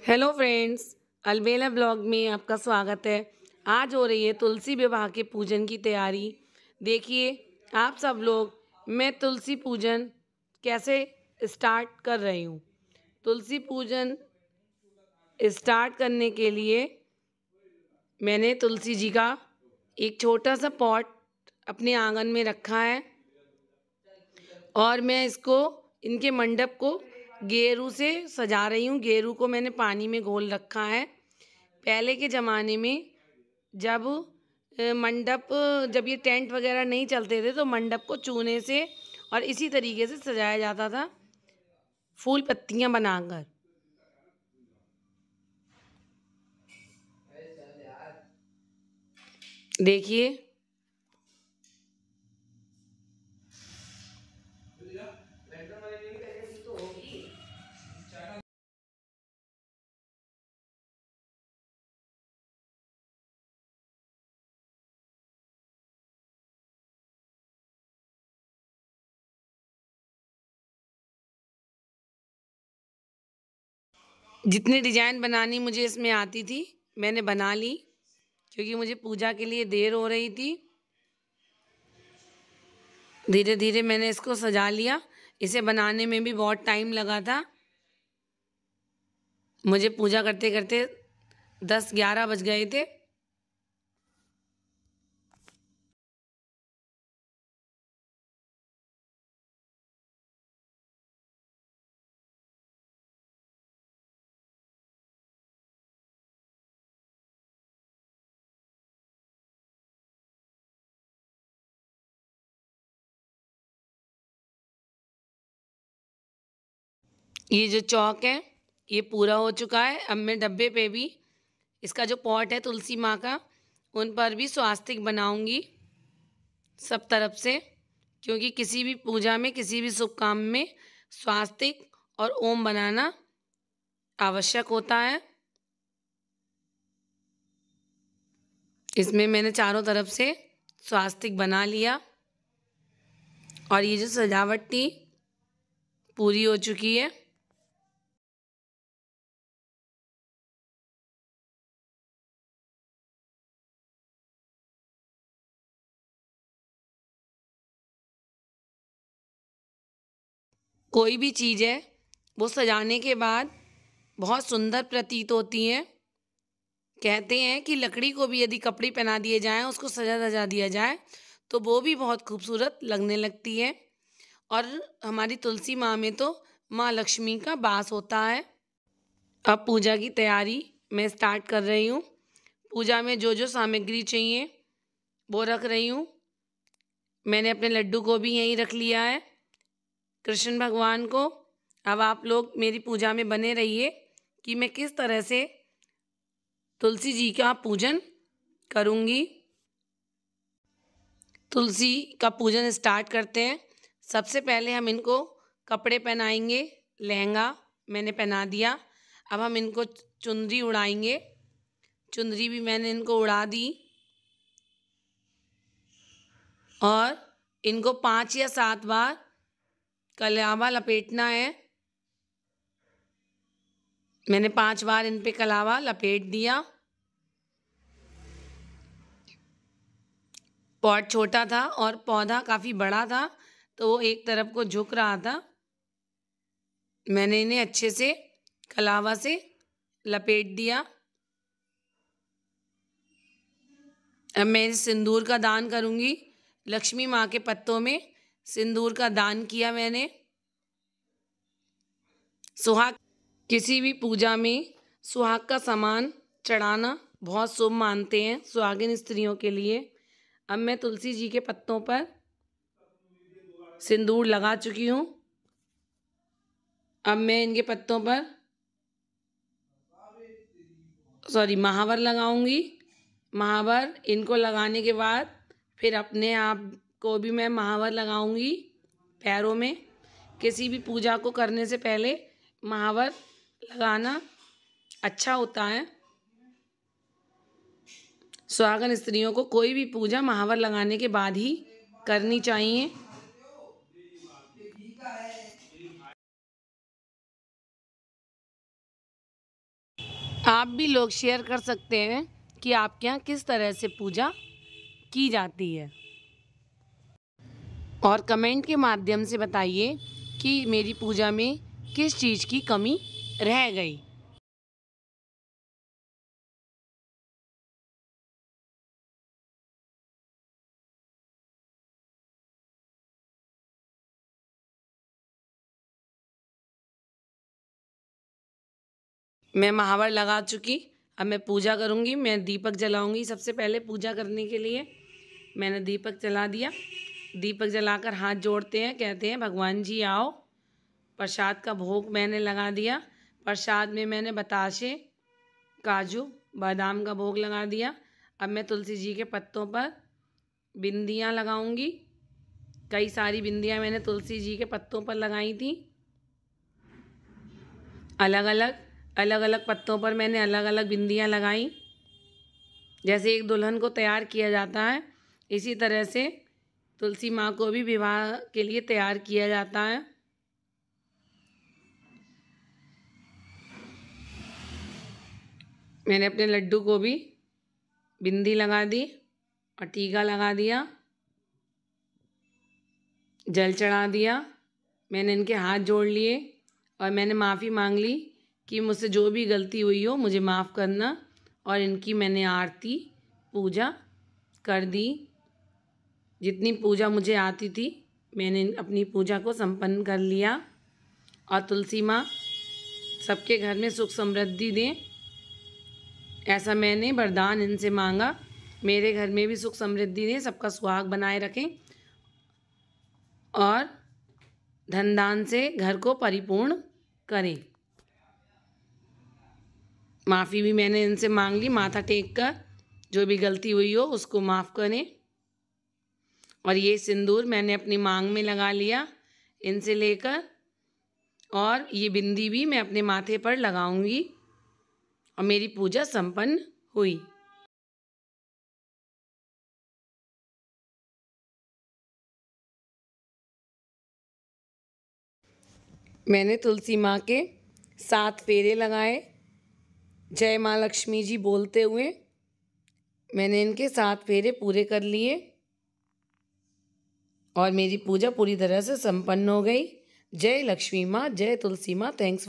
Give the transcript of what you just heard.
Hello friends, अलबेला blog में आपका स्वागत है। आज हो रही है तुलसी विवाह के पूजन की तैयारी। देखिए आप सब लोग, मैं तुलसी पूजन कैसे स्टार्ट कर रही हूँ। तुलसी पूजन स्टार्ट करने के लिए मैंने तुलसी जी का एक छोटा सा पॉट अपने आंगन में रखा है और मैं इसको इनके मंडप को गेरू से सजा रही हूँ। गेरू को मैंने पानी में घोल रखा है। पहले के ज़माने में जब मंडप जब ये टेंट वगैरह नहीं चलते थे तो मंडप को चूने से और इसी तरीके से सजाया जाता था, फूल पत्तियां बनाकर। देखिए जितनी डिजाइन बनानी मुझे इसमें आती थी मैंने बना ली, क्योंकि मुझे पूजा के लिए देर हो रही थी। धीरे धीरे मैंने इसको सजा लिया। इसे बनाने में भी बहुत टाइम लगा था। मुझे पूजा करते करते 10-11 बज गए थे। ये जो चौक है ये पूरा हो चुका है। अब मैं डब्बे पे भी इसका जो पॉट है तुलसी माँ का, उन पर भी स्वास्तिक बनाऊंगी सब तरफ से, क्योंकि किसी भी पूजा में किसी भी शुभ काम में स्वास्तिक और ओम बनाना आवश्यक होता है। इसमें मैंने चारों तरफ से स्वास्तिक बना लिया और ये जो सजावट थी पूरी हो चुकी है। कोई भी चीज़ है वो सजाने के बाद बहुत सुंदर प्रतीत होती है। कहते हैं कि लकड़ी को भी यदि कपड़े पहना दिए जाएं, उसको सजा धजा दिया जाए तो वो भी बहुत खूबसूरत लगने लगती है। और हमारी तुलसी माँ में तो माँ लक्ष्मी का वास होता है। अब पूजा की तैयारी मैं स्टार्ट कर रही हूँ। पूजा में जो जो सामग्री चाहिए वो रख रही हूँ। मैंने अपने लड्डू को भी यहीं रख लिया है, कृष्ण भगवान को। अब आप लोग मेरी पूजा में बने रहिए कि मैं किस तरह से तुलसी जी का पूजन करूँगी। तुलसी का पूजन स्टार्ट करते हैं। सबसे पहले हम इनको कपड़े पहनाएंगे। लहंगा मैंने पहना दिया। अब हम इनको चुनरी उड़ाएंगे। चुनरी भी मैंने इनको उड़ा दी और इनको 5 या 7 बार कलावा लपेटना है। मैंने 5 बार इन पे कलावा लपेट दिया। पॉट छोटा था और पौधा काफ़ी बड़ा था तो वो एक तरफ को झुक रहा था। मैंने इन्हें अच्छे से कलावा से लपेट दिया। अब मैं सिंदूर का दान करूंगी। लक्ष्मी माँ के पत्तों में सिंदूर का दान किया मैंने। सुहाग, किसी भी पूजा में सुहाग का सामान चढ़ाना बहुत शुभ मानते हैं सुहागिन स्त्रियों के लिए। अब मैं तुलसी जी के पत्तों पर सिंदूर लगा चुकी हूँ। अब मैं इनके पत्तों पर महावर लगाऊंगी। महावर इनको लगाने के बाद फिर अपने आप को भी मैं महावर लगाऊंगी पैरों में। किसी भी पूजा को करने से पहले महावर लगाना अच्छा होता है। सुहागन स्त्रियों को कोई भी पूजा महावर लगाने के बाद ही करनी चाहिए। आप भी लोग शेयर कर सकते हैं कि आपके यहाँ किस तरह से पूजा की जाती है, और कमेंट के माध्यम से बताइए कि मेरी पूजा में किस चीज़ की कमी रह गई। मैं महावर लगा चुकी, अब मैं पूजा करूँगी। मैं दीपक जलाऊँगी। सबसे पहले पूजा करने के लिए मैंने दीपक जला दिया। दीपक जलाकर हाथ जोड़ते हैं, कहते हैं भगवान जी आओ। प्रसाद का भोग मैंने लगा दिया। प्रसाद में मैंने बताशे, काजू, बादाम का भोग लगा दिया। अब मैं तुलसी जी के पत्तों पर बिंदियाँ लगाऊंगी। कई सारी बिंदियाँ मैंने तुलसी जी के पत्तों पर लगाई थी। अलग अलग पत्तों पर मैंने अलग अलग बिंदियाँ लगाई। जैसे एक दुल्हन को तैयार किया जाता है, इसी तरह से तुलसी माँ को भी विवाह के लिए तैयार किया जाता है। मैंने अपने लड्डू को भी बिंदी लगा दी और टीका लगा दिया, जल चढ़ा दिया। मैंने इनके हाथ जोड़ लिए और मैंने माफ़ी मांग ली कि मुझसे जो भी गलती हुई हो मुझे माफ़ करना। और इनकी मैंने आरती पूजा कर दी। जितनी पूजा मुझे आती थी मैंने अपनी पूजा को संपन्न कर लिया। और तुलसी माँ सबके घर में सुख समृद्धि दें, ऐसा मैंने वरदान इनसे मांगा। मेरे घर में भी सुख समृद्धि दें, सबका सुहाग बनाए रखें और धन दान से घर को परिपूर्ण करें। माफ़ी भी मैंने इनसे मांग ली, माथा टेक कर जो भी गलती हुई हो उसको माफ़ करें। और ये सिंदूर मैंने अपनी मांग में लगा लिया इनसे लेकर, और ये बिंदी भी मैं अपने माथे पर लगाऊंगी और मेरी पूजा संपन्न हुई। मैंने तुलसी माँ के 7 फेरे लगाए जय माँ लक्ष्मी जी बोलते हुए। मैंने इनके 7 फेरे पूरे कर लिए और मेरी पूजा पूरी तरह से संपन्न हो गई। जय लक्ष्मी माँ, जय तुलसी माँ। थैंक्स।